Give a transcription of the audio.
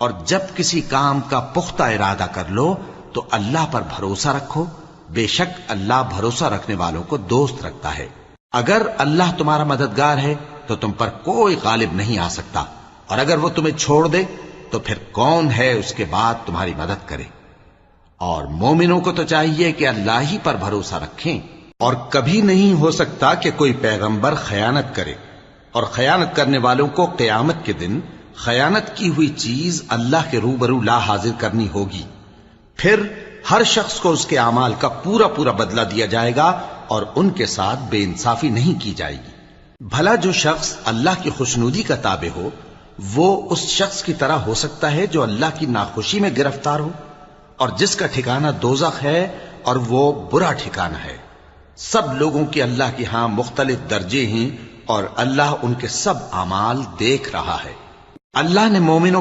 اور جب کسی کام کا پختہ ارادہ کر لو تو اللہ پر بھروسہ رکھو، بے شک اللہ بھروسہ رکھنے والوں کو دوست رکھتا ہے۔ اگر اللہ تمہارا مددگار ہے تو تم پر کوئی غالب نہیں آ سکتا، اور اگر وہ تمہیں چھوڑ دے تو پھر کون ہے اس کے بعد تمہاری مدد کرے۔ اور مومنوں کو تو چاہیے کہ اللہ ہی پر بھروسہ رکھیں، اور کبھی نہیں ہو سکتا کہ کوئی پیغمبر خیانت کرے، اور خیانت کرنے والوں کو قیامت کے دن خیانت کی ہوئی چیز اللہ کے روبرو لا حاضر کرنی ہوگی، پھر ہر شخص کو اس کے اعمال کا پورا پورا بدلہ دیا جائے گا، اور ان کے ساتھ بے انصافی نہیں کی جائے گی۔ بھلا جو شخص اللہ کی خوشنودی کا تابع ہو وہ اس شخص کی طرح ہو سکتا ہے جو اللہ کی ناخوشی میں گرفتار ہو، اور جس کا ٹھکانہ دوزخ ہے اور وہ برا ٹھکانہ ہے۔ سب لوگوں کی اللہ کی ہاں مختلف درجے ہیں، اور اللہ ان کے سب اعمال دیکھ رہا ہے۔ اللہ نے مومنوں پر